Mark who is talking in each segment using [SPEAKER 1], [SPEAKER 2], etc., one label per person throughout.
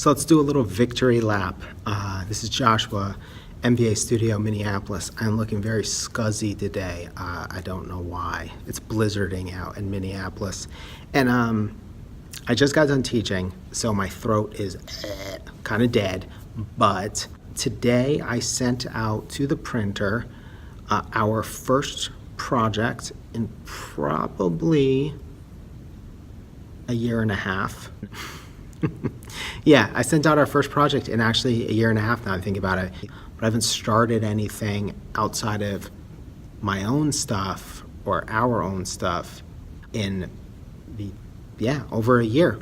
[SPEAKER 1] So let's do a little victory lap. This is Joshua, MVA Studio, Minneapolis. I'm looking very scuzzy today. I don't know why. It's blizzarding out in Minneapolis. And I just got done teaching, so my throat is kind of dead. But today I sent out to the printer our first project in probably a year and a half. Yeah, I sent out our first project in actually a year and a half now, I think about it. But I haven't started anything outside of my own stuff or our own stuff in, over a year.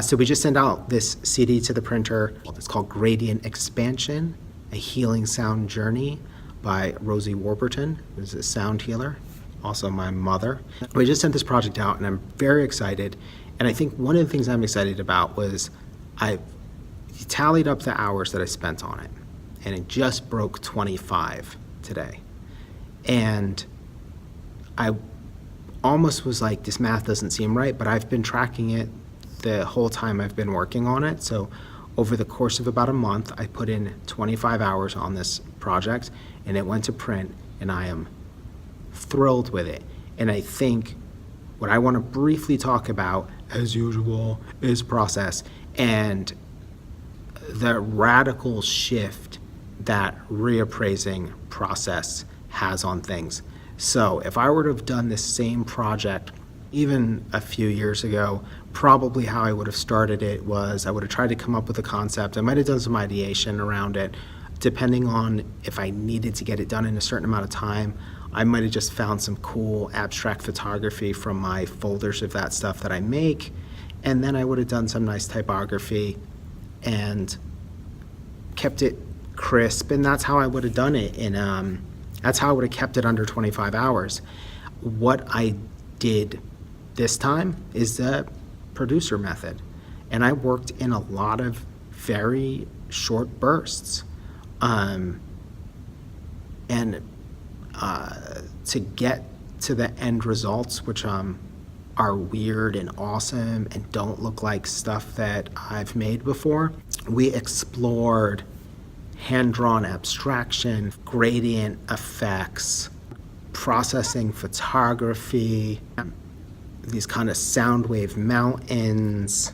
[SPEAKER 1] So we just sent out this CD to the printer. It's called Gradient Expansion, A Healing Sound Journey by Rosie Warburton, who's a sound healer, also my mother. We just sent this project out and I'm very excited. And I think one of the things I'm excited about was I tallied up the hours that I spent on it, and it just broke 25 today. And I almost was like, this math doesn't seem right, but I've been tracking it the whole time I've been working on it. So over the course of about a month, I put in 25 hours on this project, and it went to print, and I am thrilled with it. And I think what I want to briefly talk about, as usual, is process and the radical shift that reappraising process has on things. So if I were to have done this same project even a few years ago, probably how I would have started it was I would have tried to come up with a concept. I might have done some ideation around it, depending on if I needed to get it done in a certain amount of time. I might have just found some cool abstract photography from my folders of that stuff that I make, and then I would have done some nice typography and kept it crisp, and that's how I would have done it. And that's how I would have kept it under 25 hours. What I did this time is the producer method, and I worked in a lot of very short bursts. To get to the end results, which are weird and awesome and don't look like stuff that I've made before, we explored hand-drawn abstraction, gradient effects, processing photography, these kind of sound wave mountains,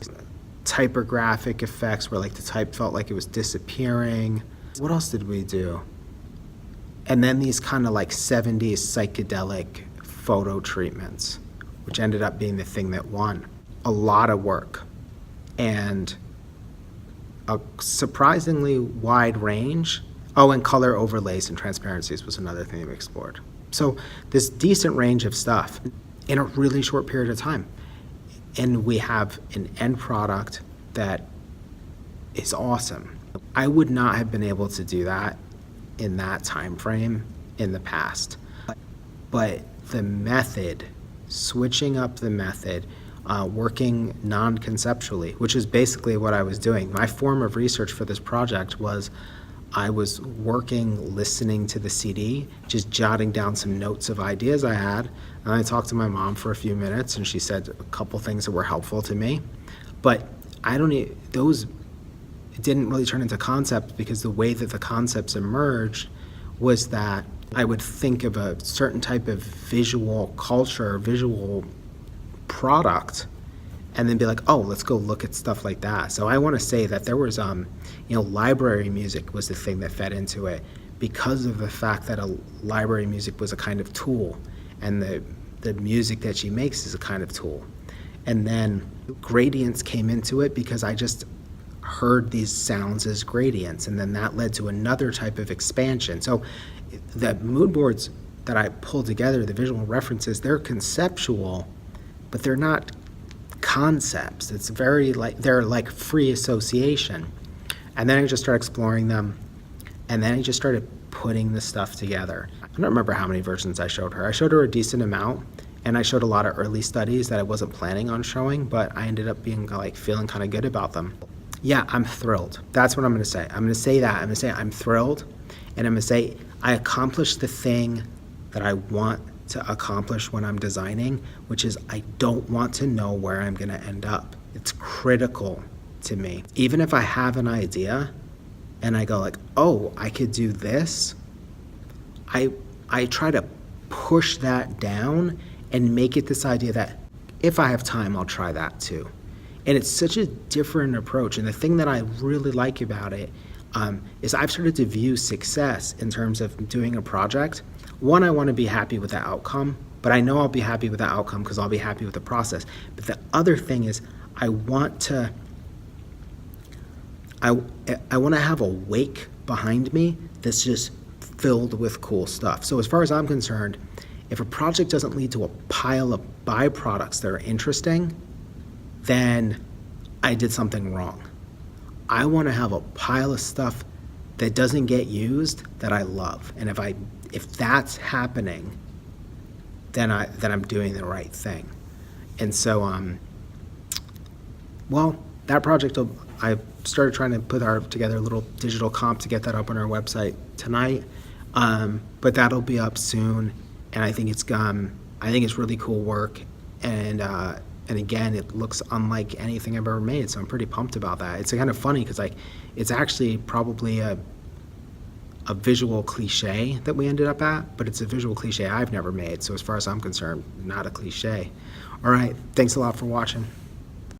[SPEAKER 1] typographic effects where like the type felt like it was disappearing. What else did we do? And then these kind of like 70s psychedelic photo treatments, which ended up being the thing that won. A lot of work and a surprisingly wide range. Oh, and color overlays and transparencies was another thing we explored. So this decent range of stuff in a really short period of time. And we have an end product that is awesome. I would not have been able to do that in that time frame in the past. But the method, switching up the method, working non-conceptually, which is basically what I was doing. My form of research for this project was I was working, listening to the CD, just jotting down some notes of ideas I had. And I talked to my mom for a few minutes, and she said a couple things that were helpful to me. But those didn't really turn into concepts, because the way that the concepts emerged was that I would think of a certain type of visual culture, visual product, and then be like, oh, let's go look at stuff like that. So I want to say that there was, library music was the thing that fed into it, because of the fact that a library music was a kind of tool, and the music that she makes is a kind of tool. And then gradients came into it because I just heard these sounds as gradients, and then that led to another type of expansion. So the mood boards that I pulled together, the visual references, they're conceptual, but they're not concepts. It's very they're like free association. And then I just started exploring them, and then I just started putting the stuff together. I don't remember how many versions I showed her. I showed her a decent amount, and I showed a lot of early studies that I wasn't planning on showing, but I ended up being feeling kind of good about them. Yeah, I'm thrilled. That's what I'm going to say. I'm going to say that. I'm going to say I'm thrilled, and I'm going to say I accomplished the thing that I want to accomplish when I'm designing, which is I don't want to know where I'm going to end up. It's critical to me. Even if I have an idea and I go like, oh, I could do this, I try to push that down and make it this idea that if I have time, I'll try that too. And it's such a different approach. And the thing that I really like about it is I've started to view success in terms of doing a project. One, I want to be happy with the outcome, but I know I'll be happy with the outcome because I'll be happy with the process. But the other thing is I want to have a wake behind me that's just filled with cool stuff. So as far as I'm concerned, if a project doesn't lead to a pile of byproducts that are interesting, then I did something wrong. I want to have a pile of stuff that doesn't get used that I love. And if that's happening, then I'm doing the right thing. And so that project, I started trying to put together a little digital comp to get that up on our website tonight. But that'll be up soon, and I think it's really cool work, and again, it looks unlike anything I've ever made, so I'm pretty pumped about that. It's kind of funny because it's actually probably a visual cliche that we ended up at, but it's a visual cliche I've never made, so as far as I'm concerned, not a cliche. All right, thanks a lot for watching.